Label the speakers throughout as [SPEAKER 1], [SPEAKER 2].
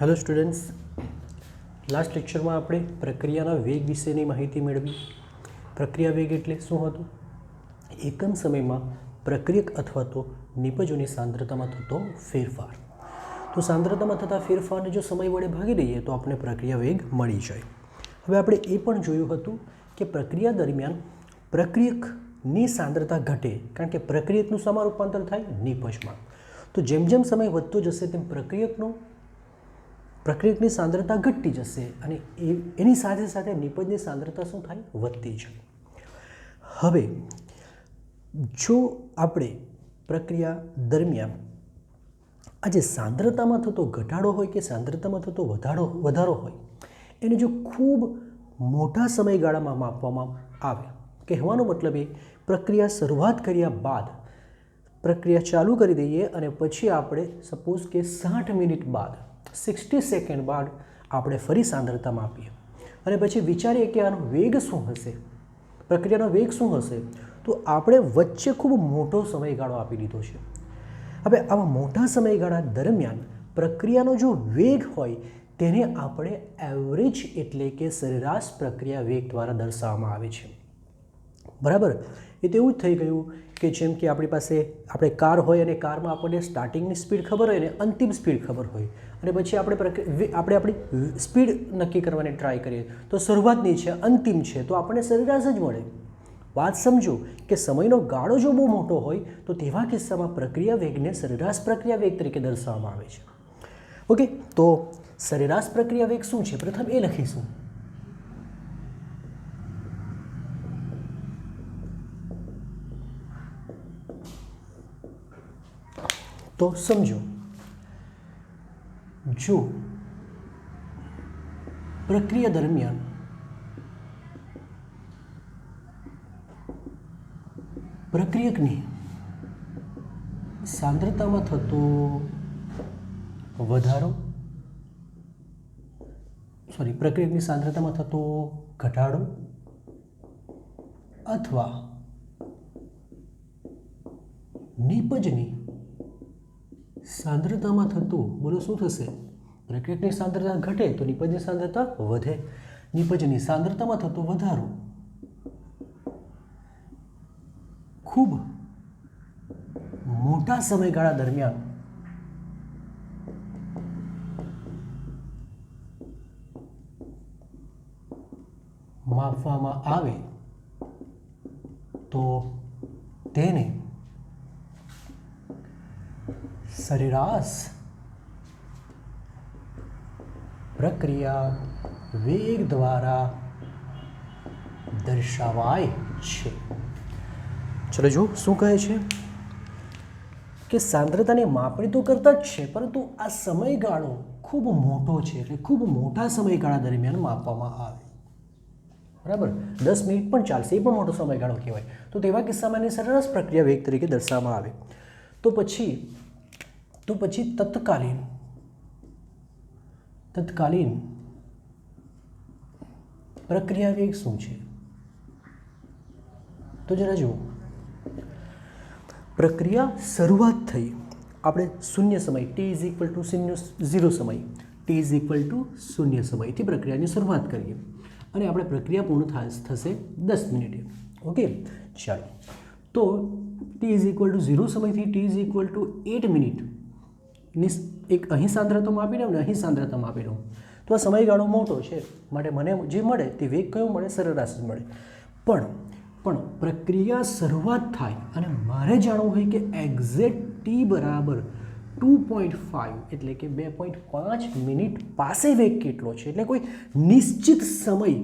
[SPEAKER 1] Hello students, last લેક્ચરમાં આપણે પ્રક્રિયાના વેગ વિશેની માહિતી મેળવી. પ્રક્રિયા વેગ એટલે શું હતું? એકમ સમયમાં પ્રક્રિયક અથવા તો નિપજોની સાંદ્રતામાં થતો ફેરફાર. તો સાંદ્રતામાં થતા ફેરફારને જો સમય વડે ભાગી દઈએ તો આપણે પ્રક્રિયા વેગ મળી જાય. હવે આપણે એ પણ જોયું હતું કે પ્રક્રિયા દરમિયાન પ્રક્રિયકની સાંદ્રતા ઘટે કારણ કે પ્રક્રિયકનું શામાં રૂપાંતર થાય? નિપજમાં. તો જેમ જેમ સમય વધતો જશે તેમ પ્રક્રિયકની સાંદ્રતા ઘટતી જશે અને એની સાથે સાથે નિપજની સાંદ્રતા શું થાય? વધતી જાય. હવે જો આપણે પ્રક્રિયા દરમિયાન આ જે સાંદ્રતામાં થતો ઘટાડો હોય કે સાંદ્રતામાં થતો વધારો હોય એને જો ખૂબ મોટા સમયગાળામાં માપવામાં આવે, કહેવાનો મતલબ એ પ્રક્રિયા શરૂઆત કર્યા બાદ પ્રક્રિયા ચાલુ કરી દઈએ અને પછી આપણે સપોઝ કે 60 મિનિટ બાદ 60 સેકન્ડ બાદ આપણે ફરી સાંદ્રતા માપીએ અને પછી વિચારીએ કે આનો વેગ શું હશે, પ્રક્રિયાનો વેગ શું હશે, તો આપણે વચ્ચે ખૂબ મોટો સમયગાળો આપી દીધો છે. હવે આવા મોટા સમયગાળા દરમિયાન પ્રક્રિયાનો જો વેગ હોય તેને આપણે એવરેજ એટલે કે સરેરાશ પ્રક્રિયા વેગ દ્વારા દર્શાવવામાં આવે છે. બરાબર? એ તો એવું જ થઈ ગયું કે જેમ કે આપણી પાસે આપણે કાર હોય અને કારમાં આપણને સ્ટાર્ટિંગની સ્પીડ ખબર હોય અને અંતિમ સ્પીડ ખબર હોય અને પછી આપણે આપણી સ્પીડ નક્કી કરવાની ટ્રાય કરીએ તો શરૂઆતની છે, અંતિમ છે, તો આપણને સરેરાશ જ મળે. વાત સમજો કે સમયનો ગાળો જો બહુ મોટો હોય તો તેવા કિસ્સામાં પ્રક્રિયા વેગને સરેરાશ પ્રક્રિયા વેગ તરીકે દર્શાવવામાં આવે છે. ઓકે, તો સરેરાશ પ્રક્રિયા વેગ શું છે? પ્રથમ એ લખીશું. તો સમજો, જો પ્રક્રિયા દરમિયાન પ્રક્રિયકની સાંદ્રતામાં થતો પ્રક્રિયકની સાંદ્રતામાં થતો ઘટાડો અથવા નિપજની સાંદ્રતામાં થતું, બોલો શું થશે? પ્રક્રિયકની સાંદ્રતા ઘટે તો નિપજની સાંદ્રતા વધે. નિપજની સાંદ્રતામાં થતો વધારો ખૂબ મોટા સમયગાળા દરમિયાન માપવામાં આવે તો તેને સરેરાશ પ્રક્રિયા વેગ દ્વારા દર્શાવાય છે. ચલો જો શું કહે છે કે સાંદ્રતાની માપણી તો કરતા જ છે પરંતુ આ સમયગાળો ખૂબ મોટો છે એટલે ખૂબ મોટા સમયગાળા દરમિયાન માપવામાં આવે. બરાબર? 10 મિનિટ પણ ચાલશે, એ પણ મોટો સમયગાળો કહેવાય. તો તેવા કિસ્સામાં એની સરેરાશ પ્રક્રિયા વેગ તરીકે દર્શાવવામાં આવે. તો પછી તત્કાલીન પ્રક્રિયા વેગ શું છે? તો જરા જુઓ, પ્રક્રિયા શરૂઆત થઈ, આપણે શૂન્ય સમય t = 0 સમય, t = 0 સમયથી પ્રક્રિયાની શરૂઆત કરીએ અને આપણે પ્રક્રિયા પૂર્ણ થશે 10 મિનિટે. ઓકે, ચાલો. તો t = 0 સમયથી t = 8 મિનિટ એક અહીં સાંદ્રતા માપી દઉં ને અહીં સાંદ્રતા માપી દઉં તો આ સમયગાળો મોટો છે માટે મને જે મળે તે વેગ કયો મળે? સરેરાશ જ મળે. પણ પ્રક્રિયા શરૂઆત થાય અને મારે જાણવું હોય કે એક્ઝેક્ટ t બરાબર 2.5 એટલે કે 2.5 મિનિટ પાસે વેગ કેટલો છે, એટલે કોઈ નિશ્ચિત સમય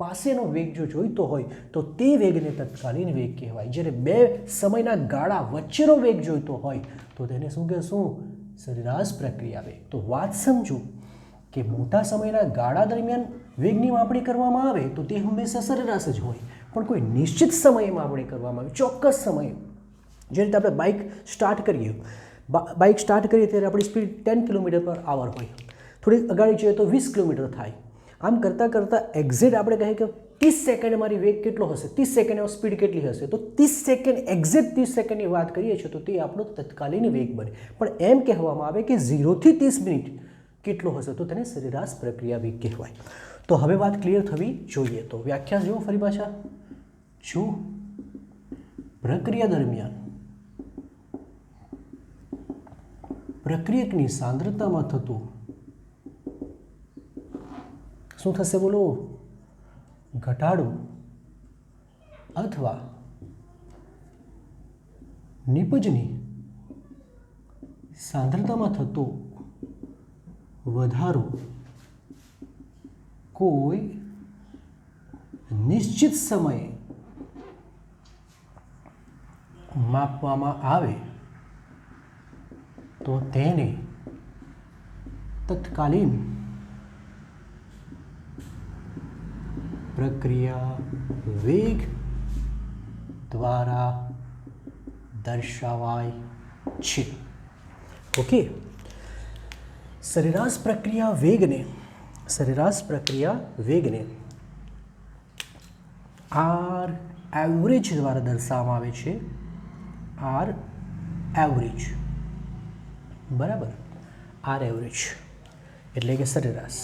[SPEAKER 1] પાસેનો વેગ જો જોઈતો હોય તો તે વેગને તત્કાલીન વેગ કહેવાય. જ્યારે બે સમયના ગાળા વચ્ચેનો વેગ જોઈતો હોય તો તેને શું કહેશું? સરેરાશ પ્રક્રિયા વેગ. તો વાત સમજો કે મોટા સમયના ગાળા દરમિયાન વેગની માપણી કરવામાં આવે તો તે હંમેશા સરેરાશ જ હોય, પણ કોઈ નિશ્ચિત સમયે માપણી કરવામાં આવે, ચોક્કસ સમયે. જે રીતે આપણે બાઇક સ્ટાર્ટ કરીએ ત્યારે આપણી સ્પીડ 10 કિલોમીટર/h હોય, થોડી અગાડી જઈએ તો 20 કિલોમીટર થાય. આમ કરતાં કરતાં એક્ઝેક્ટ આપણે કહીએ કે 30 સેકન્ડ મારી વેગ કેટલો હશે, 30 સેકન્ડ સ્પીડ કેટલી હશે, તો 30 સેકન્ડ એક્ઝેક્ટ 30 સેકન્ડની વાત કરીએ છીએ તો તે આપણો તત્કાલીન વેગ બને. પણ એમ કહેવામાં આવે કે 0 થી 30 મિનિટ કેટલો હશે તો તેને સરેરાશ પ્રક્રિયા વેગ કહેવાય. તો હવે વાત ક્લિયર થવી જોઈએ. તો વ્યાખ્યા જુઓ ફરી પાછા. જો પ્રક્રિયા દરમિયાન પ્રક્રિયકની સાંદ્રતામાં થતું શું થશે બોલો? ઘટાડો અથવા નિપજની સાંદ્રતામાં થતો વધારો કોઈ નિશ્ચિત સમયે માપવામાં આવે તો તેને તત્કાલીન પ્રક્રિયા વેગ દ્વારા દર્શાવાય છે. ઓકે, સરેરાશ પ્રક્રિયા વેગને આર એવરેજ દ્વારા દર્શાવવામાં આવે છે. આર એવરેજ, બરાબર. આર એવરેજ એટલે કે સરેરાશ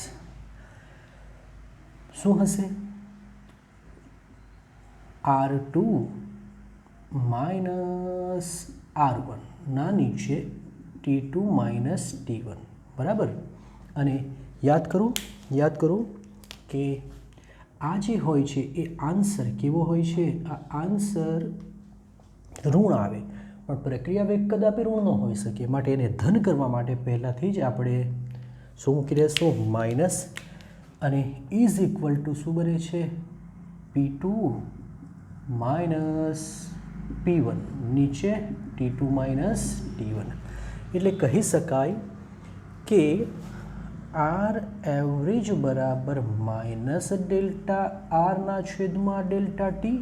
[SPEAKER 1] શું હશે? R2 માઇનસ R1 ના નીચે T2 માઇનસ T1, બરાબર. અને યાદ કરો કે આ જે હોય છે એ આન્સર કેવો હોય છે? આ આન્સર ઋણ આવે, પણ પ્રક્રિયા વેગ કદાપી ઋણ ન હોઈ શકે. માટે એને ધન કરવા માટે પહેલાંથી જ આપણે શું મૂકી દઈશું? માઇનસ. અને ઇઝ ઇક્વલ ટુ શું બને છે? P2 માઇનસ P1 નીચે T2 માઇનસ T1. એટલે કહી શકાય કે આર એવરેજ બરાબર માઇનસ ડેલ્ટા આરના છેદમાં delta T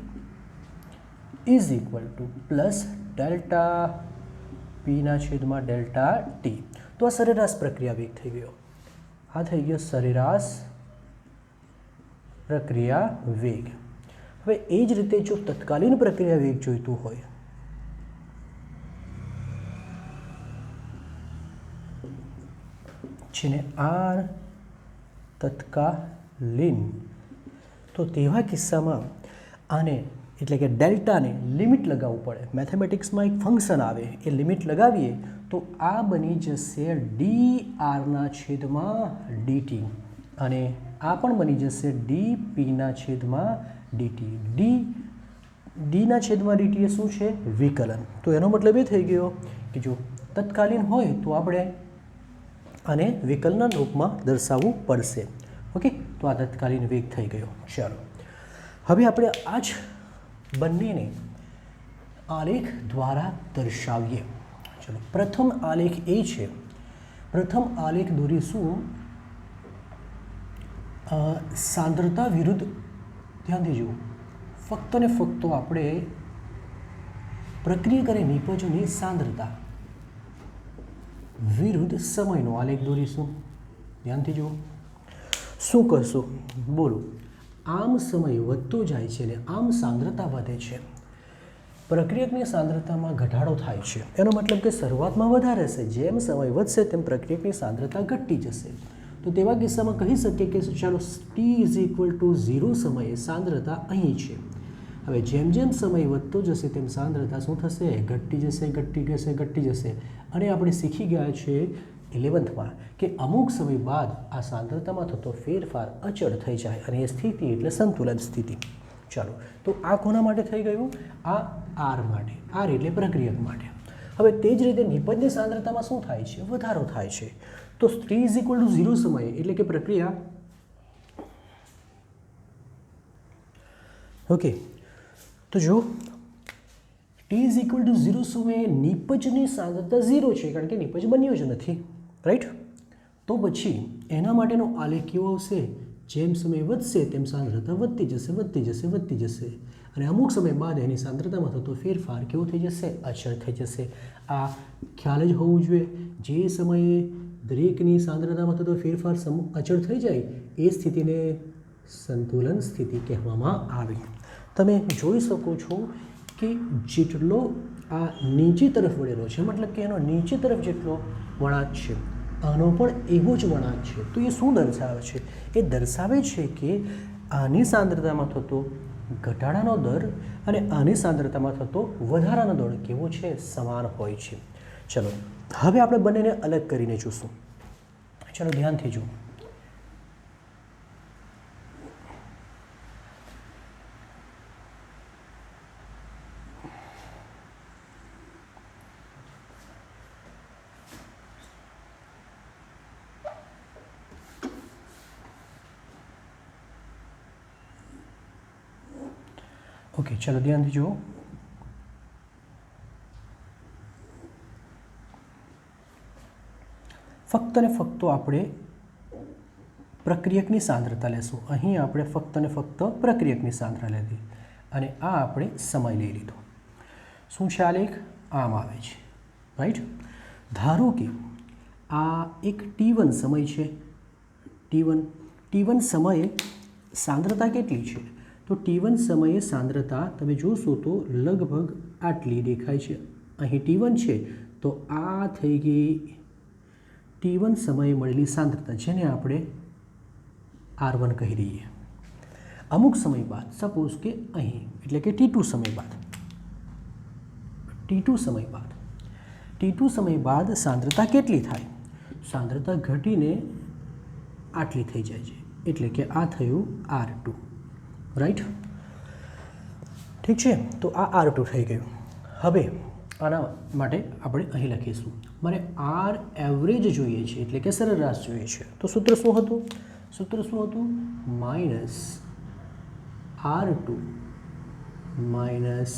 [SPEAKER 1] is equal to plus delta પીના છેદમાં ડેલ્ટા ટી. તો આ સરેરાશ પ્રક્રિયા વેગ થઈ ગયો. આ થઈ ગયો સરેરાશ પ્રક્રિયા વેગ. હવે એ જ રીતે જો તત્કાલીન પ્રક્રિયા વેગ જોઈતું હોય જેને આર તત્કાલીન, તો તેવા કિસ્સામાં આને એટલે કે ડેલ્ટાને લિમિટ લગાવવું પડે. મેથેમેટિક્સમાં એક ફંક્શન આવે, એ લિમિટ લગાવીએ તો આ બની જશે ડી આરના છેદમાં ડીટી, અને આ પણ બની જશે ડી પીના છેદમાં ડીટી. ડીના છેદમાં ડીટી એ શું છે? વિકલન. તો એનો મતલબ એ થઈ ગયો કે જો તત્કાલીન હોય તો આપણે આને વિકલનના રૂપમાં દર્શાવવું પડશે. ઓકે, તો આ તત્કાલીન વેગ થઈ ગયો. ચાલો હવે આપણે આ જ બંનેને આલેખ દ્વારા દર્શાવીએ. ચલો, પ્રથમ આલેખ એ છે, પ્રથમ આલેખ દોરીશું સાંદ્રતા વિરુદ્ધ. ધ્યાનથી જુઓ, ફક્ત ને ફક્ત આપણે પ્રક્રિયા કરે નિપજોની સાંદ્રતા વિરુદ્ધ સમયનો આલેખ દોરીશું. ધ્યાનથી જુઓ, શું કરશું બોલો? આમ સમય વધતો જાય છે અને આમ સાંદ્રતા વધે છે. પ્રક્રિયકની સાંદ્રતામાં ઘટાડો થાય છે. એનો મતલબ કે શરૂઆતમાં વધારે હશે, જેમ સમય વધશે તેમ પ્રક્રિયકની સાંદ્રતા ઘટતી જશે. તો તેવા કિસ્સામાં કહી શકીએ કે ચાલો ટી ઇઝ ઇક્વલ ટુ 0 સમયે સાંદ્રતા અહીં છે. હવે જેમ જેમ સમય વધતો જશે તેમ સાંદ્રતા શું થશે? ઘટતી જશે. અને આપણે શીખી ગયા છે 11th કે અમુક સમય બાદ આ સાંદ્રતામાં થતો ફેરફાર અચળ થઈ જાય, અને એ સ્થિતિ એટલે સંતુલન સ્થિતિ. ચાલો, તો આ કોના માટે થઈ ગયું? આ આર માટે. આર એટલે પ્રક્રિયક માટે. હવે તે જ રીતે નિપજની સાંદ્રતામાં શું થાય છે? વધારો થાય છે. તો ટી ઇઝ ઇક્વલ ટુ 0 સમયે એટલે કે પ્રક્રિયા, ઓકે, તો જો ટી ઇઝ ઇક્વલ ટુ 0 સમયે નિપજની સાંદ્રતા 0 છે, કારણ કે નિપજ બન્યો જ નથી, રાઈટ? તો પછી એના માટેનો આલેખ કેવો આવશે? જેમ સમય વધશે તેમ સાંદ્રતા વધતી જશે, અને અમુક સમય બાદ એની સાંદ્રતામાં થતો ફેરફાર કેવો થઈ જશે? અચળ થઈ જશે. આ ખ્યાલ જ હોવું જોઈએ. જે સમયે દરેકની સાંદ્રતામાં થતો ફેરફાર અચળ થઈ જાય એ સ્થિતિને સંતુલન સ્થિતિ કહેવામાં આવે. તમે જોઈ શકો છો કે જેટલો આ નીચે તરફ વળેલો છે, મતલબ કે એનો નીચે તરફ જેટલો વળાંક છે આનો પણ એવો જ વળાંક છે. તો એ શું દર્શાવે છે? એ દર્શાવે છે કે આની સાંદ્રતામાં થતો ઘટાડાનો દર અને આની સાંદ્રતામાં થતો વધારાનો દર કેવો છે? સમાન હોય છે. ચલો હવે આપણે બંનેને અલગ કરીને જોશું. ચલો ધ્યાનથી જુઓ. ઓકે, ચલો ધ્યાનથી જુઓ. ફક્ત ને ફક્ત આપણે પ્રક્રિયકની સાંદ્રતા લેશું. અહીં આપણે ફક્ત ને ફક્ત પ્રક્રિયકની સાંદ્રતા લીધી અને આ આપણે સમય લઈ લીધો. શું છે આલેખ? આમ આવે છે, રાઈટ. ધારો કે આ એક T1 સમય છે. T1 સમયે સાંદ્રતા કેટલી છે? તો T1 સમયે સાંદ્રતા તમે જોશો તો લગભગ આટલી દેખાય છે. અહીં T1 છે તો આ થઈ ગઈ T1 સમયે મળેલી સાંદ્રતા, જેને આપણે R1 કહી દઈએ. અમુક સમય બાદ, સપોઝ કે અહીં એટલે કે T2 સમય બાદ સાંદ્રતા કેટલી થાય? સાંદ્રતા ઘટીને આટલી થઈ જાય છે, એટલે કે આ થયું R2, રાઈટ. ઠીક છે, તો આ R2 થઈ ગયું. હવે આના માટે આપણે અહીં લખીશું, મારે R એવરેજ જોઈએ છે, એટલે કે સરેરાશ જોઈએ છે. તો સૂત્ર શું હતું? માઇનસ R2 માઇનસ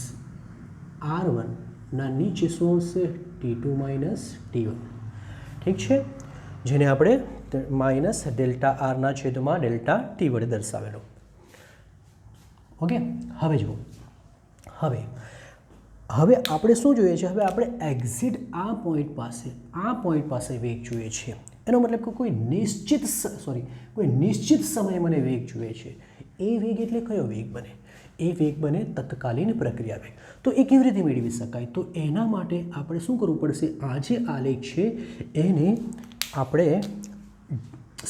[SPEAKER 1] R1 ના નીચે શું હશે? T2 minus T1. ઠીક છે, જેને આપણે માઇનસ ડેલ્ટા આરના છેદમાં ડેલ્ટા ટી વડે દર્શાવેલો. ઓકે, હવે જુઓ. હવે આપણે શું જોઈએ છે? હવે આપણે એક્ઝિટ આ પોઈન્ટ પાસે વેગ જોઈએ છે. એનો મતલબ કે કોઈ નિશ્ચિત સમયે મને વેગ જોઈએ છે. એ વેગ એટલે કયો વેગ બને? એ વેગ બને તત્કાલીન પ્રક્રિયા વેગ. તો એ કેવી રીતે મેળવી શકાય? તો એના માટે આપણે શું કરવું પડશે? આ જે આલેખ છે એને આપણે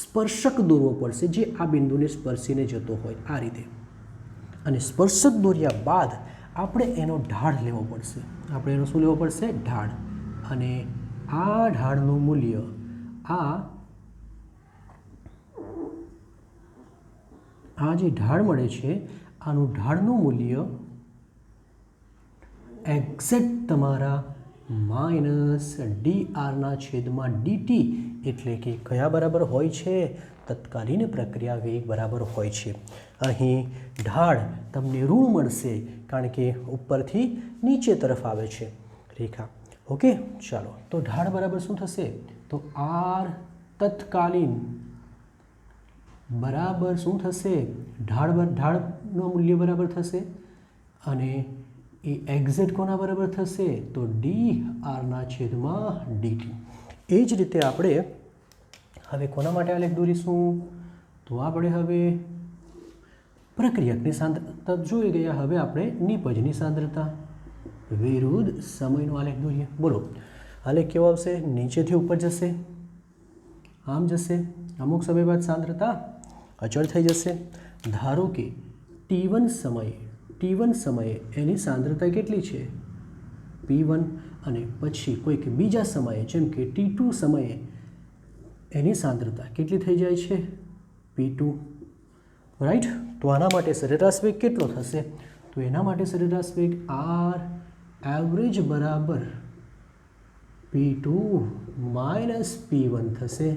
[SPEAKER 1] સ્પર્શક દોરવો પડશે, જે આ બિંદુને સ્પર્શીને જતો હોય આ રીતે. અને સ્પર્શક દોર્યા બાદ આપણે એનો ઢાળ લેવો પડશે. આપણે એનો શું લેવો પડશે? ઢાળ. અને આ ઢાળનું મૂલ્ય આ જે ઢાળ મળે છે, આનું ઢાળનું મૂલ્ય એક્ઝેક્ટ તમારા માઇનસ dr/dt એટલે કે કયા બરાબર હોય છે? તત્કાલીન પ્રક્રિયા વેગ બરાબર હોય છે. અહીં ઢાળ તમને ઋણ મળશે, કારણ કે ઉપરથી નીચે તરફ આવે છે રેખા. ઓકે, ચાલો. તો ઢાળ બરાબર શું થશે? તો R તત્કાલીન બરાબર શું થશે? ઢાળનું મૂલ્ય બરાબર થશે અને એ એક્ઝેક્ટ કોના બરાબર થશે? તો dr/dt. એ જ રીતે આપણે હવે કોના માટે આલેખ દોરીશું? તો આપણે હવે પ્રક્રિયકની સાંદ્રતા જોઈ ગયા. હવે આપણે નિપજની સાંદ્રતા વિરુદ્ધ સમયનો આલેખ દોરીએ. બોલો, આલેખ કેવો આવશે? નીચેથી ઉપર જશે, આમ જશે. અમુક સમય બાદ સાંદ્રતા અચળ થઈ જશે. ધારો કે T1 સમયે એની સાંદ્રતા કેટલી છે? P1. અને પછી કોઈક બીજા સમયે જેમ કે T2 સમયે એની સાંદ્રતા કેટલી થઈ જાય છે? P2, right. તો આના માટે સરેરાશ વેગ કેટલો થશે? તો એના માટે સરેરાશ વેગ R એવરેજ બરાબર P2 માઇનસ P1 થશે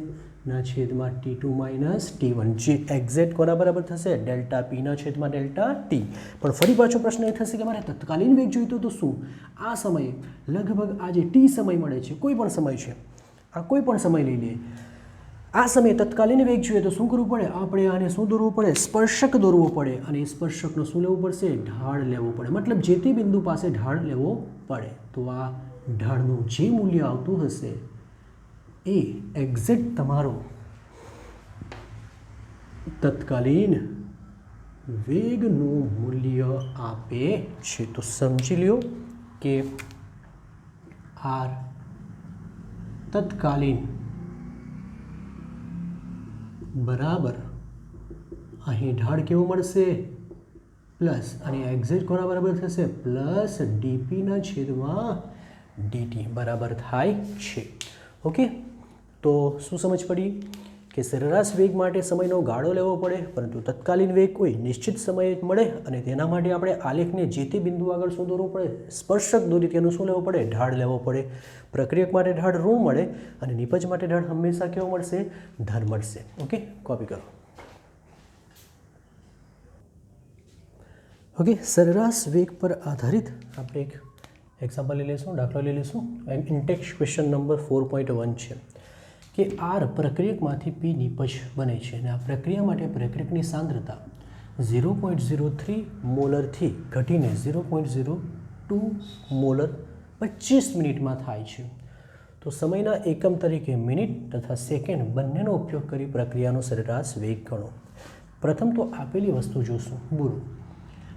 [SPEAKER 1] ના છેદમાં T2 માઇનસ T1, જે એક્ઝેક્ટ કોના બરાબર થશે? ડેલ્ટા P ના છેદમાં ડેલ્ટા T. પણ ફરી પાછો પ્રશ્ન એ થશે કે મારે તત્કાલીન વેગ જોઈતો તો શું? આ સમયે લગભગ આ જે T સમય મળે છે, કોઈ પણ સમય છે, આ કોઈ પણ સમય લઈ લે, આ સમયે તત્કાલીન વેગ જોઈએ તો શું કરવું પડે? આપણે આને શું દોરવું પડે? સ્પર્શક દોરવો પડે. અને એ સ્પર્શકનો શું લેવું પડશે? ઢાળ લેવો પડે. મતલબ જે તે બિંદુ પાસે ઢાળ લેવો પડે. તો આ ઢાળનું જે મૂલ્ય આવતું હશે એ એક્ઝેક્ટ તમારો તત્કાલીન વેગનું મૂલ્ય આપે છે. તો સમજી લ્યો કે R તત્કાલીન બરાબર અહીં ઢાળ કેવો મળશે પ્લસ અને એક્ઝેક્ટ કોના બરાબર થશે પ્લસ ડીપીના છેદમાં ડીટી બરાબર થાય છે. ઓકે, તો શું સમજ પડી કે સરેરાશ વેગ માટે સમયનો ગાળો લેવો પડે, પરંતુ તત્કાલીન વેગ કોઈ નિશ્ચિત સમયે જ મળે અને તેના માટે આપણે આલેખને જે તે બિંદુ આગળ શું દોરવું પડે, સ્પર્શક દોરી તેનું શું લેવું પડે, ઢાળ લેવો પડે. પ્રક્રિયક માટે ઢાળ ઋણ મળે અને નિપજ માટે ઢાળ હંમેશા કેવો મળશે, ધન મળશે. ઓકે, કોપી કરો. ઓકે, સરેરાશ વેગ પર આધારિત આપણે એક એક્ઝામ્પલ લઈ લઈશું, દાખલો લઈ લઈશું. ઇન્ટેક્સ ક્વેશ્ચન નંબર 4.1 છે કે આર પ્રક્રિયકમાંથી પી નિપજ બને છે અને આ પ્રક્રિયા માટે પ્રક્રિયકની સાંદ્રતા 0.03 મોલરથી ઘટીને 0.02 મોલર 25 મિનિટમાં થાય છે. તો સમયના એકમ તરીકે મિનિટ તથા સેકન્ડ બંનેનો ઉપયોગ કરી પ્રક્રિયાનો સરેરાશ વેગ ગણો. પ્રથમ તો આપેલી વસ્તુ જોશું. બોલો,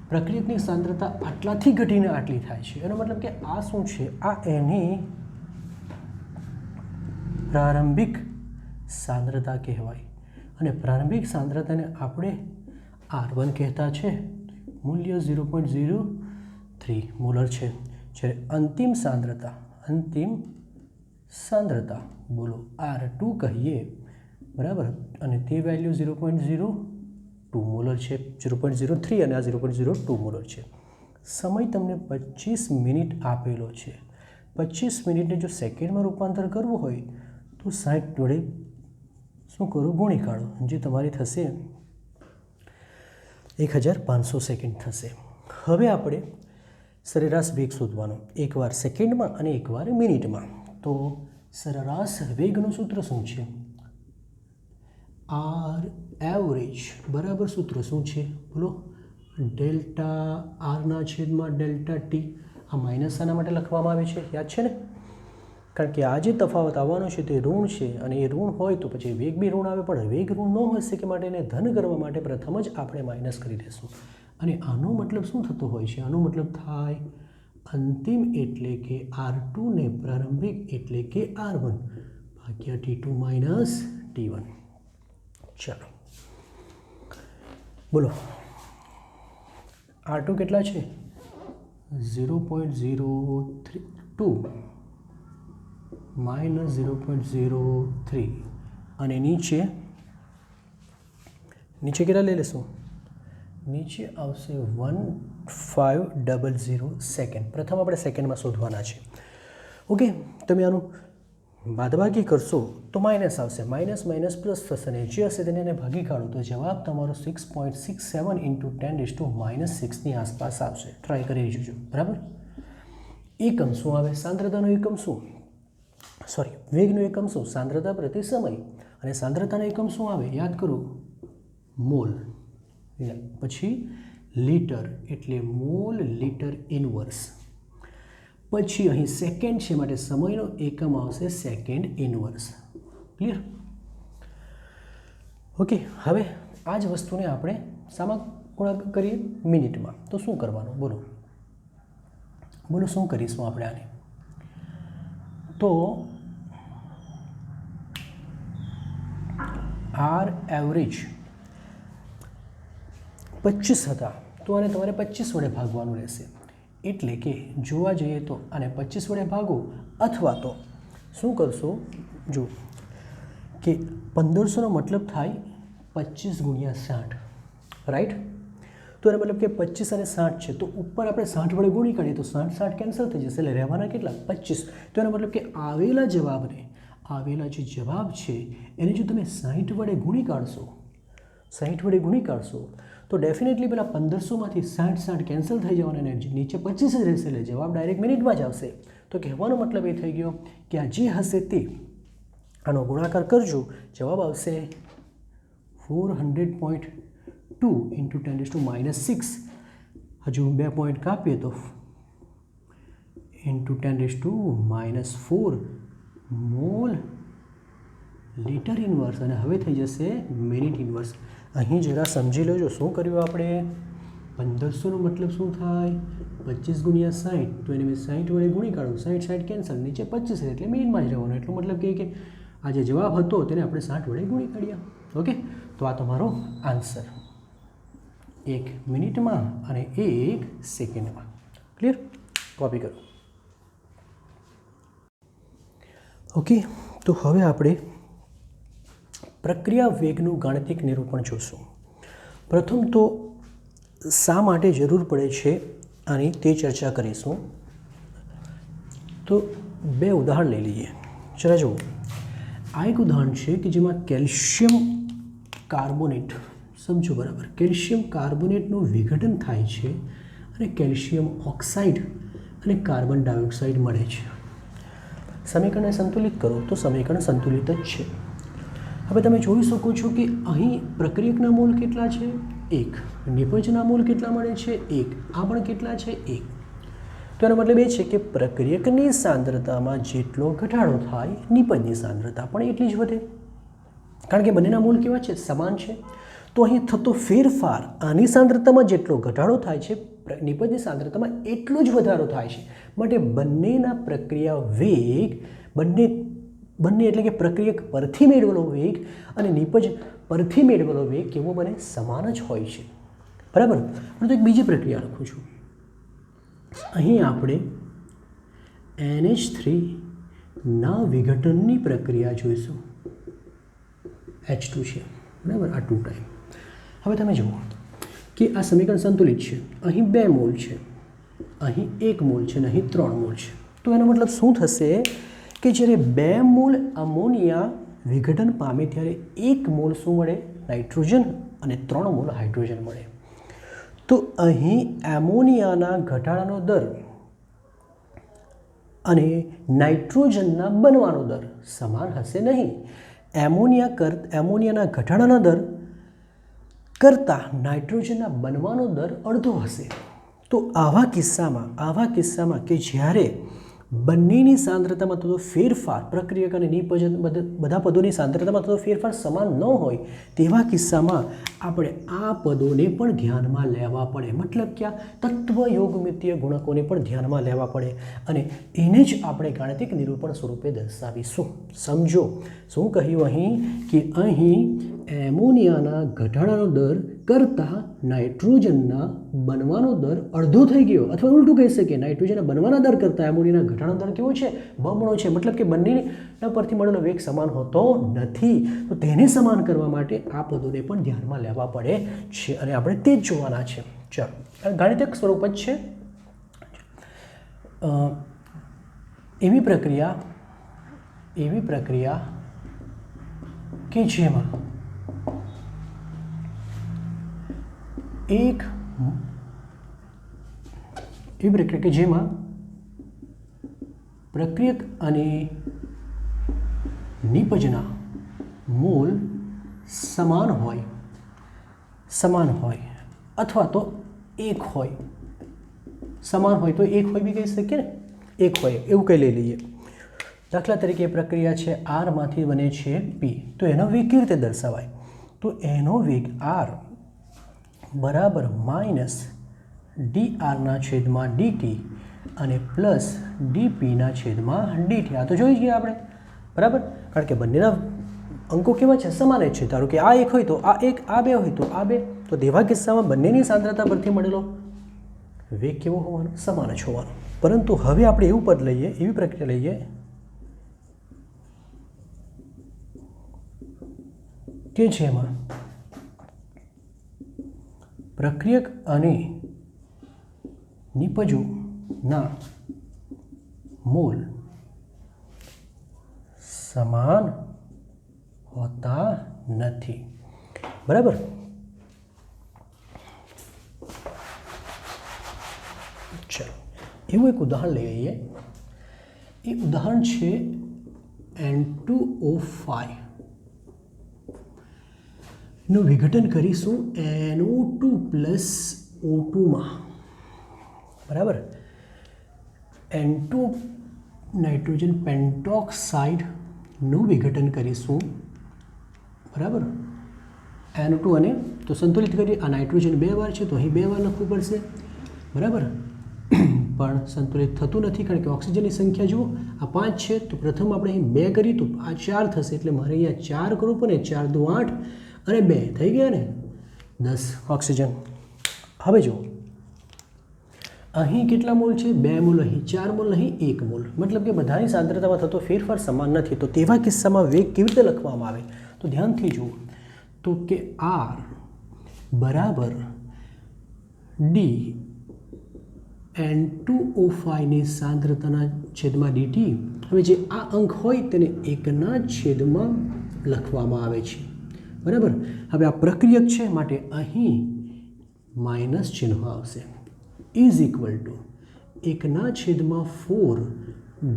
[SPEAKER 1] પ્રક્રિયકની સાંદ્રતા આટલાથી ઘટીને આટલી થાય છે, એનો મતલબ કે આ શું છે, આ એની પ્રારંભિક સાંદ્રતા કહેવાય અને પ્રારંભિક સાંદ્રતાને આપણે R1 કહેતા છે. મૂલ્ય 0.03 મોલર છે. જ્યારે અંતિમ સાંદ્રતા બોલો R2 કહીએ, બરાબર, અને તે વેલ્યુ 0.02 મોલર છે, 0.03 અને આ 0.02 મોલર છે. સમય તમને 25 મિનિટ આપેલો છે. 25 મિનિટને જો સેકન્ડમાં રૂપાંતર કરવું હોય તો 60 વડે શું કરો, ગુણી કાઢો, જે તમારી થશે 1500 સેકન્ડ થશે. હવે આપણે સરેરાશ વેગ શોધવાનો, એકવાર સેકન્ડમાં અને એકવાર મિનિટમાં. તો સરેરાશ વેગનું સૂત્ર શું છે, આર એવરેજ બરાબર સૂત્ર શું છે બોલો, ડેલ્ટા આરના છેદમાં ડેલ્ટા ટી. આ માઇનસ આના માટે લખવામાં આવે છે, યાદ છે ને, કારણ કે આ જે તફાવત આવવાનો છે તે ઋણ છે અને એ ઋણ હોય તો પછી વેગ બી ઋણ આવે, પણ વેગ ઋણ ન હોય શકે માટે એને ધન કરવા માટે પ્રથમ જ આપણે માઇનસ કરી દઈશું. અને આનો મતલબ શું થતો હોય છે, આનો મતલબ થાય અંતિમ એટલે કે R2 ને પ્રારંભિક એટલે કે R1 ભાગ્યા T2 માઇનસ T1. ચાલો બોલો, R2 કેટલા છે, 0.02 માઇનસ 0.03 અને નીચે કેટલા લઈ લેશું, નીચે આવશે 1500 સેકન્ડ. પ્રથમ આપણે સેકન્ડમાં શોધવાના છે. ઓકે, તમે આનું બાદબાકી કરશો તો માઇનસ આવશે, માઇનસ માઇનસ પ્લસ થશે અને જે હશે તેને ભાગી કાઢો તો જવાબ તમારો 6.67 ઇન્ટુ 10⁻⁻6ની આસપાસ આવશે. ટ્રાય કરી જોજો, બરાબર. એકમ શું આવે, સાંદ્રતાનો એકમ શું, સોરી વેગનો એકમ શું, સાંદ્રતા પ્રતિ સમય. અને સાંદ્રતાનો એકમ શું આવે, યાદ કરો, મોલ. પછી લીટર એટલે મોલ લીટર ઇનવર્સ. પછી અહીં સેકન્ડ છે માટે સમયનો એકમ આવશે સેકન્ડ ઇનવર્સ. ક્લિયર? ઓકે, હવે આ જ વસ્તુને આપણે શામાં ગુણાકાર કરીએ, મિનિટમાં. તો શું કરવાનું બોલો, શું કરીશું આપણે આને, તો આર એવરેજ 25 હતા તો આને તમારે 25 વડે ભાગવાનું રહેશે. એટલે કે જોવા જઈએ તો આને 25 વડે ભાગો, અથવા તો શું કરશો, જો કે 1500નો મતલબ થાય 25 ગુણ્યા 60, રાઈટ. તો એનો મતલબ કે 25 અને 60 છે તો ઉપર આપણે 60 વડે ગુણી કાઢીએ તો 60 કેન્સલ થઈ જશે, એટલે રહેવાના કેટલા, 25. તો એનો મતલબ કે આવેલા જે જવાબ છે એને જો તમે 60 વડે ગુણી કાઢશો તો ડેફિનેટલી પેલા 1500માંથી 60 કેન્સલ થઈ જવાના અને નીચે 25 જ રહેશે, એટલે જવાબ ડાયરેક્ટ મિનિટમાં જ આવશે. તો કહેવાનો મતલબ એ થઈ ગયો કે આ જે હશે તે આનો ગુણાકાર કરજો, જવાબ આવશે 400.2 ઇન્ટુ 10⁻⁻6. હજુ 2 પોઈન્ટ કાપીએ તો ઇન્ટુ 10⁻⁻4 મોલ લીટર ઇનવર્સ, અને હવે થઈ જશે મિનિટ ઇનવર્સ. અહીં જરા સમજી લેજો શું કર્યું આપણે, 1500નો મતલબ શું થાય, 25 ગુણ્યા 60, તો એને મેં 60 વડે ગુણી કાઢું, 60 કેન્સલ, નીચે 25 એટલે મિનિટમાં જ રહેવાનું. એટલો મતલબ કે આ જે જવાબ હતો તેને આપણે 60 વડે ગુણી કાઢ્યા. ઓકે, તો આ તમારો આન્સર 1 મિનિટમાં અને 1 સેકન્ડમાં. ક્લિયર? કોપી કરો. ઓકે, તો હવે આપણે પ્રક્રિયા વેગનું ગાણિતિક નિરૂપણ જોશું. પ્રથમ તો શા માટે જરૂર પડે છે આની તે ચર્ચા કરીશું. તો 2 ઉદાહરણ લઈ લઈએ. ચલો જુઓ, આ એક ઉદાહરણ છે કે જેમાં કેલ્શિયમ કાર્બોનેટ, સમજો બરાબર, કેલ્શિયમ કાર્બોનેટનું વિઘટન થાય છે અને કેલ્શિયમ ઓક્સાઇડ અને કાર્બન ડાયોક્સાઇડ મળે છે. સમીકરણને સંતુલિત કરો તો સમીકરણ સંતુલિત જ છે. હવે તમે જોઈ શકો છો કે અહીં પ્રક્રિયકના મોલ કેટલા છે? 1. નિપજના મોલ કેટલા મળે છે? 1. આ પણ કેટલા છે? 1. તો એનો મતલબ એ છે કે પ્રક્રિયકની સાંદ્રતામાં જેટલો ઘટાડો થાય નિપજની સાંદ્રતા પણ એટલી જ વધે, કારણ કે બંનેના મોલ કેવા છે? સમાન છે. તો અહીં થતો ફેરફાર આની સાંદ્રતામાં જેટલો ઘટાડો થાય છે નિપજની સાંદ્રતામાં એટલો જ વધારો થાય છે. માટે બંનેના પ્રક્રિયા વેગ બંને એટલે કે પ્રક્રિયક પરથી મેળવેલો વેગ અને નિપજ પરથી મેળવેલો વેગ કેવો બને? સમાન જ હોય છે. બરાબર. પરંતુ એક બીજી પ્રક્રિયા લખું છું. અહીં આપણે NH3 ના વિઘટનની પ્રક્રિયા જોઈશું. H2 છે, બરાબર, આ 2 ટાઈમ. હવે તમે જુઓ કે આ સમીકરણ સંતુલિત છે. અહીં 2 મોલ છે, અહીં 1 મોલ છે અને અહીં 3 મોલ છે. તો એનો મતલબ શું થશે કે જ્યારે 2 મોલ અમોનિયા વિઘટન પામે ત્યારે 1 મોલ શું મળે? નાઇટ્રોજન અને 3 મોલ હાઇડ્રોજન મળે. તો અહીં એમોનિયાના ઘટાડાનો દર અને નાઇટ્રોજનના બનવાનો દર સમાન હશે નહીં. એમોનિયાના ઘટાડાના દર કરતાં નાઇટ્રોજનના બનવાનો દર અડધો હશે. તો આવા કિસ્સામાં કે જ્યારે બંનેની સાંદ્રતામાં થતો ફેરફાર, પ્રક્રિયક અને નિપજન બધા પદોની સાંદ્રતામાં થતો ફેરફાર સમાન ન હોય તેવા કિસ્સામાં આપણે આ પદોને પણ ધ્યાનમાં લેવા પડે. મતલબ કે આ તત્વ યોગમિતીય ગુણકોને પણ ધ્યાનમાં લેવા પડે અને એને જ આપણે ગાણિતિક નિરૂપણ સ્વરૂપે દર્શાવીશું. સમજો શું કહ્યું અહીં કે અહીં એમોનિયાના ઘટાડાનો દર કરતાં નાઇટ્રોજનના બનવાનો દર અડધો થઈ ગયો, અથવા ઉલટું કહી શકીએ નાઇટ્રોજનના બનવાના દર કરતાં એમોનિયાના ઘટાડાનો દર કેવો છે? બમણો છે. મતલબ કે બંનેના પરથી મળેલો વેગ સમાન હોતો નથી. તો તેને સમાન કરવા માટે આ પદોને પણ ધ્યાનમાં લેવા પડે છે અને આપણે તે જ જોવાના છે. ચાલો, ગાણિતિક સ્વરૂપ જ છે. એવી પ્રક્રિયા કે જેમાં પ્રક્રિયક અને નિપજના મોલ સમાન હોય અથવા તો 1 હોય. સમાન હોય તો 1 હોય બી કહી શકીએ ને, 1 હોય એવું કંઈ લઈ લઈએ. દાખલા તરીકે પ્રક્રિયા છે R માંથી બને છે P. તો એનો વેગ કેવી રીતે દર્શાવાય? તો એનો વેગ R બરાબર -dr/dt અને પ્લસ dp/dt. આ તો જોઈ ગયા આપણે, બરાબર, કારણ કે બંનેના અંકો કેવા છે? સમાન જ છે. ધારો કે આ 1 હોય તો આ 1, આ 2 હોય તો આ 2. તો તેવા કિસ્સામાં બંનેની સાંદ્રતા પરથી મળેલો વેગ કેવો હોવાનો? સમાન જ હોવાનો. પરંતુ હવે આપણે એવી પ્રક્રિયા લઈએ કે જેમાં પ્રક્રિયક અને નિપજોના મોલ સમાન હોતા નથી. બરાબર. ચાલો, એવું એક ઉદાહરણ લઈ લઈએ. એ ઉદાહરણ છે N2O5 નું વિઘટન કરીશું NO2 + O2માં. બરાબર. N2 નાઇટ્રોજન પેન્ટોક્સાઇડનું વિઘટન કરીશું. બરાબર. NO2 અને તો સંતુલિત કરીએ. આ નાઇટ્રોજન 2 વાર છે તો અહીં 2 વાર લખવું પડશે. બરાબર. પણ સંતુલિત થતું નથી, કારણ કે ઓક્સિજનની સંખ્યા જુઓ આ 5 છે, તો પ્રથમ આપણે અહીં 2 કરી તો આ 4 થશે, એટલે મારે અહીંયા 4 કરવું પડે, 4 દુ 8 અને 2 થઈ ગયા ને 10 ઓક્સિજન. હવે જુઓ અહીં કેટલા મોલ છે? 2 મોલ અહીં, 4 મોલ અહીં, 1 મોલ, મતલબ કે બધાની સાંદ્રતામાં થતો ફેરફાર સમાન નથી. તો તેવા કિસ્સામાં વેગ કેવી રીતે લખવામાં આવે? તો ધ્યાનથી જુઓ તો કે R બરાબર D N2O5 ની સાંદ્રતાના છેદમાં dt. હવે જે આ અંક હોય તેને 1ના છેદમાં લખવામાં આવે છે, બરાબર. હવે આ પ્રક્રિયક છે માટે અહીં માઇનસ ચિહ્ન આવશે, ઇઝ ઇક્વલ ટુ 1/4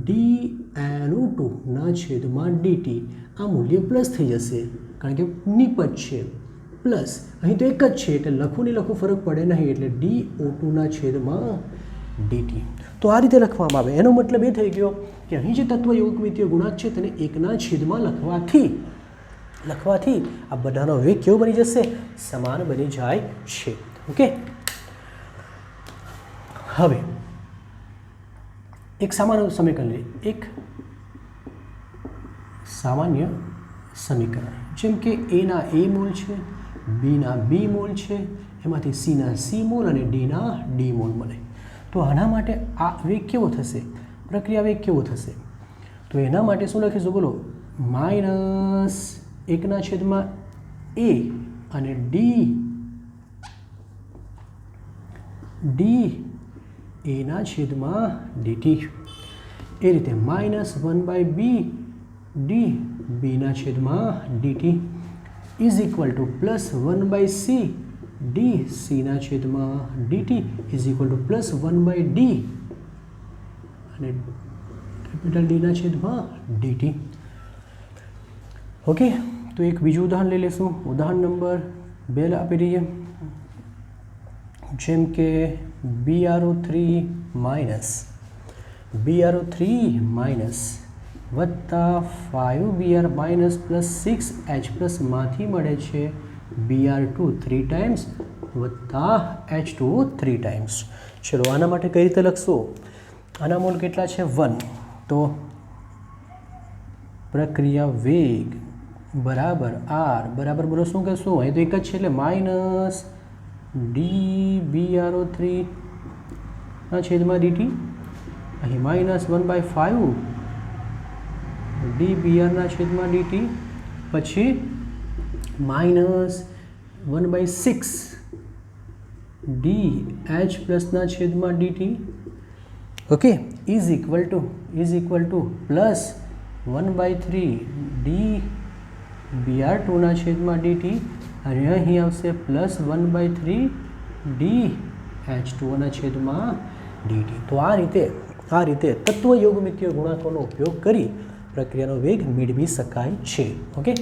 [SPEAKER 1] dNO2 ના છેદમાં dt. આ મૂલ્ય પ્લસ થઈ જશે કારણ કે નિપજ છે, પ્લસ અહીં તો એક જ છે એટલે લખું નહીં લખું ફરક પડે નહીં, એટલે dO2 ના છેદમાં dt. તો આ રીતે લખવામાં આવે. એનો મતલબ એ થઈ ગયો કે અહીં જે તત્વ યોગમિતીય ગુણાંક છે તેને 1ના છેદમાં લખવાથી આ બધાનો વેગ કેવો બની જશે? સમાન બની જાય છે. ઓકે, હવે એક સામાન્ય સમીકરણ લઈએ, એક સામાન્ય સમીકરણ જેમ કે એના એ મોલ છે, બીના બી મોલ છે, એમાંથી સીના સી મોલ અને ડીના ડી મોલ મળે. તો આના માટે આ વેગ કેવો થશે? પ્રક્રિયા વેગ કેવો થશે? તો એના માટે શું લખીશું બોલો? -1/a અને d એના છેદમાં dt. એ રીતે -1/b d બીના છેદમાં dt is equal two +1/c d સીના છેદમાં dt is equal two +1/d અને કેપિટલ ડીના છેદમાં dt. ઓકે, તો એક બીજું ઉદાહરણ લઈ લેશું. ઉદાહરણ નંબર 2 આપી દઈએ, જેમ કે BrO3 માઇનસ વત્તા 5Br માઇનસ પ્લસ 6H માંથી મળે છે Br2 3 ટાઈમ્સ વત્તા H2O 3 ટાઈમ્સ. ચલો આના માટે કઈ રીતે લખશો? આના મોલ કેટલા છે? 1. તો પ્રક્રિયા વેગ બરાબર R બરાબર બોલો શું કહેશું? અહીં તો એક જ છે એટલે માઇનસ dBrO3 ના છેદમાં dt, અહીં -1/5 dBr ના છેદમાં dt, પછી -1/6 dH ના છેદમાં dt. Okay, is equal two +1/3 dBr2 ના છેદમાં dt અને અહીં આવશે +1/3 dH2 ના છેદમાં dt. તો આ રીતે તત્વ યોગમિતીય ગુણાંકોનો ઉપયોગ કરી પ્રક્રિયાનો વેગ મેળવી શકાય છે. ઓકે,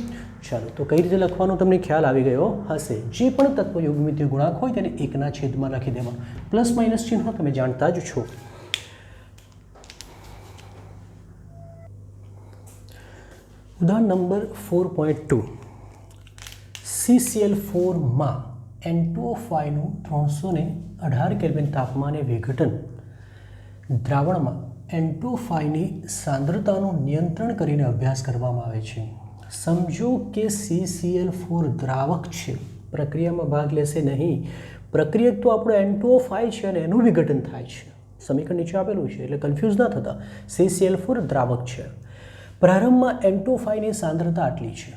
[SPEAKER 1] ચાલો તો કઈ રીતે લખવાનું તમને ખ્યાલ આવી ગયો હશે. જે પણ તત્વ યોગમિતીય ગુણાંક હોય તેને 1ના છેદમાં લખી દેવાનું. પ્લસ માઇનસ ચિહ્ન તમે જાણતા જ છો. ઉદાહરણ નંબર 4.2. CCl4માં N2O5નું 318 કેલ્વિન તાપમાને વિઘટન દ્રાવણમાં N2O5ની સાંદ્રતાનું નિયંત્રણ કરીને અભ્યાસ કરવામાં આવે છે. સમજો કે CCl4 દ્રાવક છે, પ્રક્રિયામાં ભાગ લેશે નહીં. પ્રક્રિયક તો આપણો N2O5 છે અને એનું વિઘટન થાય છે. સમીકરણ નીચે આપેલું છે એટલે કન્ફ્યુઝ ના થતા. CCl4 દ્રાવક છે. પ્રારંભમાં N2O5ની સાંદ્રતા આટલી છે,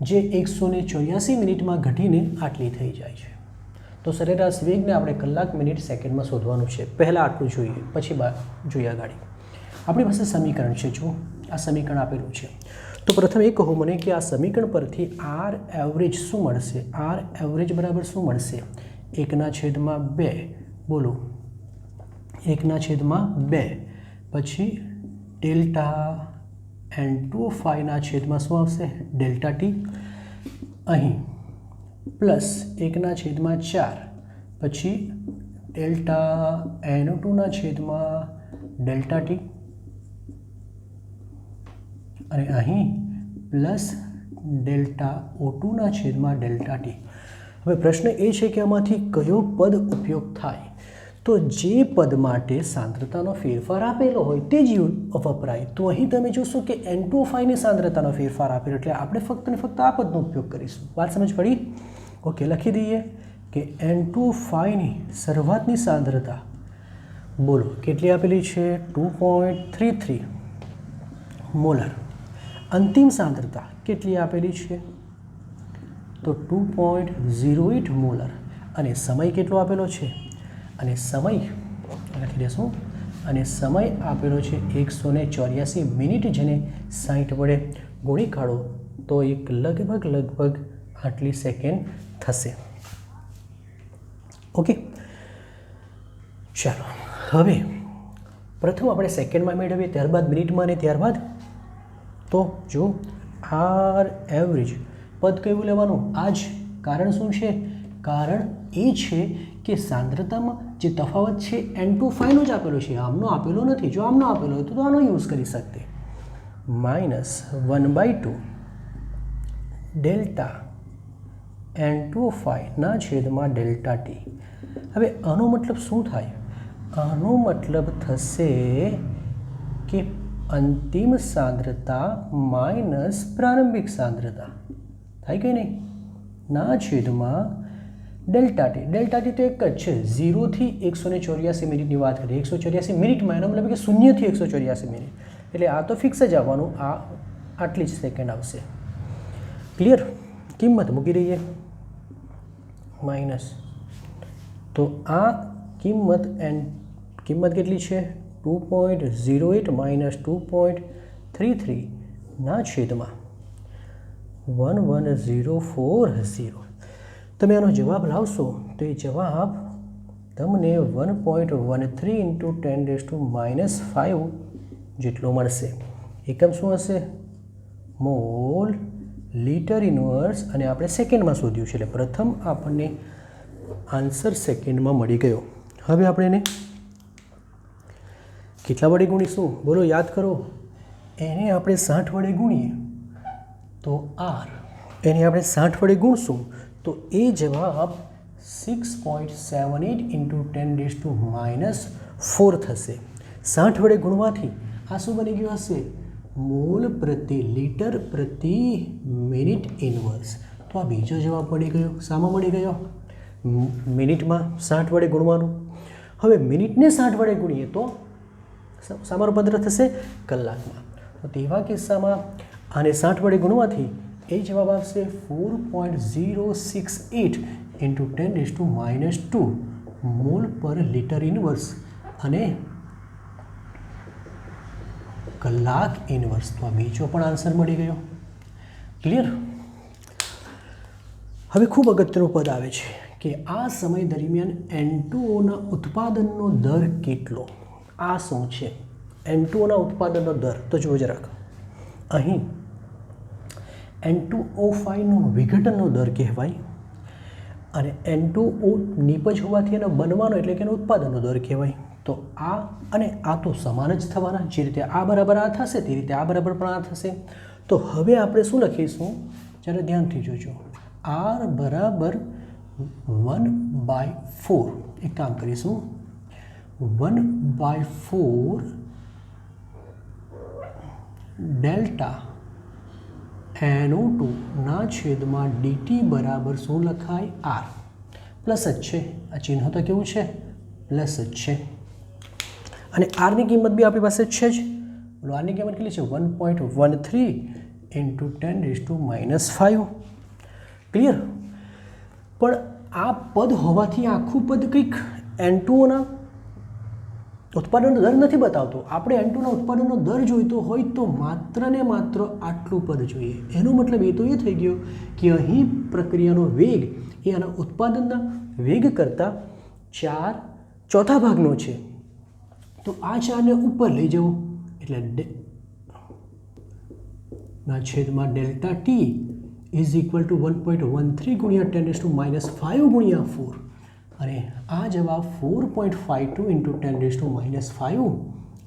[SPEAKER 1] જે 184 મિનિટમાં ઘટીને આટલી થઈ જાય છે. તો સરેરાશ વેગને આપણે કલાક, મિનિટ, સેકન્ડમાં શોધવાનું છે. પહેલાં આટલું જોઈએ, પછી જોઈએ ગાડી. આપણી પાસે સમીકરણ છે, જો આ સમીકરણ આપેલું છે. તો પ્રથમ એ કહો મને કે આ સમીકરણ પરથી R એવરેજ શું મળશે? R એવરેજ બરાબર શું મળશે? 1/2. બોલો 1/2 પછી ડેલ્ટા N2O5 ના છેદમાં શું આવશે? Delta T. અહીં પ્લસ 1/4 પછી ડેલ્ટા NO2 ના છેદમાં ડેલ્ટા ટી અને અહીં પ્લસ ડેલ્ટા O2 ના છેદમાં ડેલ્ટા ટી. હવે પ્રશ્ન એ છે કે આમાંથી કયો પદ ઉપયોગ થાય? તો જે પદ માટે સાંદ્રતાનો ફેરફાર આપેલો હોય તે જ વપરાય. તો અહીં તમે જોશો કે N2O5ની સાંદ્રતાનો ફેરફાર આપેલો, એટલે આપણે ફક્ત ને ફક્ત આ પદનો ઉપયોગ કરીશું. વાત સમજ પડી? ઓકે, લખી દઈએ કે N2O5ની શરૂઆતની સાંદ્રતા બોલો કેટલી આપેલી છે? 2.33 મોલર. અંતિમ સાંદ્રતા કેટલી આપેલી છે? તો 2.08 મોલર. અને સમય કેટલો આપેલો છે? અને સમય લખી દેશું, અને સમય આપેલો છે 184 મિનિટ, જેને 60 વડે ગુણી કાઢો તો એક લગભગ આટલી સેકન્ડ થશે. ઓકે, ચાલો હવે પ્રથમ આપણે સેકન્ડમાં મેળવીએ, ત્યારબાદ મિનિટમાં, અને ત્યારબાદ તો જો આર એવરેજ પદ કયું લેવાનું? આ જ. કારણ શું છે? કારણ એ છે કે સાંદ્રતામાં જે તફાવત છે N2O5નો જ આપેલો છે, આમનો આપેલો નથી. જો આમનો આપેલો હોય તો આનો યુઝ કરી શકતે. -1/2 ડેલ્ટા N2O5 ના છેદમાં ડેલ્ટા T. હવે આનો મતલબ શું થાય? આનો મતલબ થશે કે અંતિમ સાંદ્રતા માઇનસ પ્રારંભિક સાંદ્રતા થાય કે નહીં, ના છેદમાં ડેલ્ટા ટી. ડેલ્ટા ટી તો એક જ છે, 0 થી 184 મિનિટની વાત કરીએ. 184 મિનિટમાં એનો મતલબ કે 0 થી 184 મિનિટ, એટલે આ તો ફિક્સ જ આવવાનું, આ આટલી જ સેકન્ડ આવશે. ક્લિયર? કિંમત મૂકી દઈએ માઇનસ, તો આ કિંમત કેટલી છે? 2.08 માઇનસ 2.33 ના છેદમાં 11040. તમે આનો જવાબ લાવશો તો એ જવાબ તમને 1.13 × 10⁻⁻5 જેટલો મળશે. એકમ શું હશે? Mall litre inverse. અને આપણે સેકન્ડમાં શોધ્યું છે, એટલે પ્રથમ આપણને આન્સર સેકન્ડમાં મળી ગયો. હવે આપણે એને કેટલા વડે ગુણીશું? બોલો, યાદ કરો. એને આપણે 60 વડે ગુણીએ તો આર, એને આપણે 60 વડે ગુણશું તો એ જવાબ 6.78 × 10⁻⁴ થશે. 60 વડે ગુણવાથી આ શું બની ગયું હશે? મોલ પ્રતિ લિટર પ્રતિ મિનિટ ઇન્વર્સ. તો આ બીજો જવાબ મળી ગયો. શામાં મળી ગયો? મિનિટમાં 60 વડે ગુણવાનું. હવે મિનિટને 60 વડે ગુણીએ તો શામાં રૂપાંતર થશે? કલાકમાં. તો તેવા કિસ્સામાં આને 60 વડે ગુણવાથી એ જવાબ આવશે 4.068 × 10⁻² મોલ પર લિટર ઇન્વર્સ અને કલાક ઇન્વર્સ. તો આ બીજો પણ આન્સર મળી ગયો. ક્લિયર? હવે ખૂબ અગત્યનું પદ આવે છે કે આ સમય દરમિયાન N2Oના ઉત્પાદનનો દર કેટલો? આ શું છે N2Oના ઉત્પાદનનો દર? તો જુઓ જરાક, અહીં N2O5નો વિઘટનનો દર કહેવાય, અને N2O નિપજ હોવાથી એનો બનવાનો એટલે કે એનો ઉત્પાદનનો દર કહેવાય. તો આ અને આ તો સમાન જ થવાના. જે રીતે આ બરાબર આ થશે તે રીતે આ બરાબર પણ આ થશે. તો હવે આપણે શું લખીશું? જ્યારે ધ્યાનથી જોજો. R બરાબર 1/4. એક કામ કરીશું, 1/4 ડેલ્ટા NO2 ના છેદમાં dt બરાબર શું લખાય? R. પ્લસ જ છે, આ ચિહ્ન તો કેવું છે? પ્લસ જ છે. અને આરની કિંમત બી આપણી પાસે છે જ. બોલો, આરની કિંમત કેટલી છે? 1.13 × 10⁻⁵. ક્લિયર? પણ આ પદ હોવાથી આખું પદ કંઈક N2Oના ઉત્પાદનનો દર નથી બતાવતો. આપણે N2ના ઉત્પાદનનો દર જોઈતો હોય તો માત્ર ને માત્ર આટલું પદ જોઈએ. એનો મતલબ એ તો એ થઈ ગયો કે અહીં પ્રક્રિયાનો વેગ એ આના ઉત્પાદનના વેગ કરતાં 4/4 ભાગનો છે. તો આ 4ને ઉપર લઈ જવું એટલે ના છેદમાં delta T is equal two 1.13 × 10⁻⁵ × 4. અને આ જવાબ 4.52 × 10⁻⁵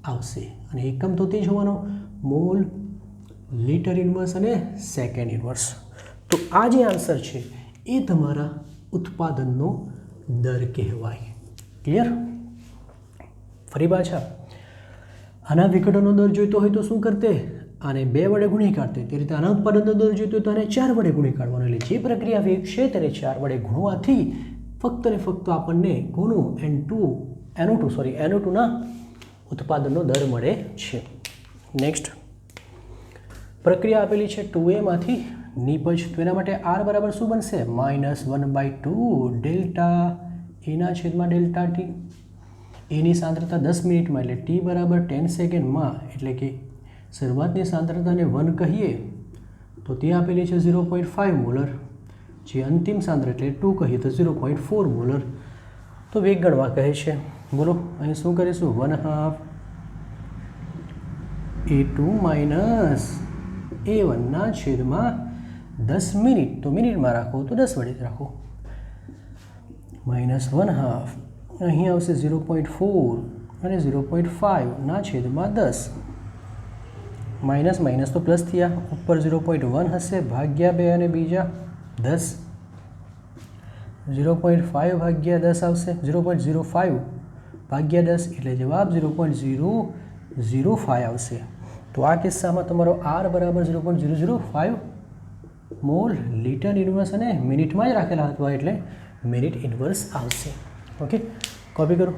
[SPEAKER 1] આવશે. અને એકમ તો તે જ હોવાનો, મોલ લિટર ઇન્વર્સ અને સેકન્ડ ઇન્વર્સ. તો આ જે આન્સર છે એ તમારા ઉત્પાદનનો દર કહેવાય. ક્લિયર? ફરી પાછા આના વિઘટનનો દર જોઈતો હોય તો શું કરતે? આને 2 વડે ગુણી કાઢતે. તે રીતે આના ઉત્પાદનનો દર જોઈતો હોય તો આને 4 વડે ગુણી કાઢવાનો. એટલે જે પ્રક્રિયા વેગ છે તેને 4 વડે ગુણવાથી ફક્ત ને ફક્ત આપણને કોનું NO2 ના ઉત્પાદનનો દર મળે છે. નેક્સ્ટ પ્રક્રિયા આપેલી છે 2a માંથી નિપજ. તો એના માટે r બરાબર શું બનશે? -1/2 ડેલ્ટા એના છેદમાં ડેલ્ટા ટી. એની સાંદ્રતા 10 મિનિટમાં એટલે t બરાબર 10 સેકન્ડમાં, એટલે કે શરૂઆતની સાંદ્રતાને 1 કહીએ તો તે આપેલી છે 0.5 મોલર. જે અંતિમ સાંદ્રતા એટલે 2 કહીએ તો 0.4 મોલર. તો વેગ ગણવા કહે છે. બોલો અહીં શું કરીશું? 1/2 A2 માઇનસ A1 ના છેદમાં 10 મિનિટ. તો મિનિટમાં રાખો તો 10 વડે રાખો. -1/2 અહીં આવશે 0.4 અને 0.5 ના છેદમાં 10. માઇનસ તો પ્લસ થયા. ઉપર 0.1 હશે ભાગ્યા 2 અને બીજા 10. 0.5 ભાગ્યા 10 આવશે. 0.05 ભાગ્યા 10 એટલે જવાબ 0.005 આવશે. તો આ કિસ્સામાં તમારો r બરાબર 0.005 મોલ લીટર ઇન્વર્સ અને મિનિટમાં જ રાખેલા હતા એટલે મિનિટ ઇન્વર્સ આવશે. ઓકે, કોપી કરો.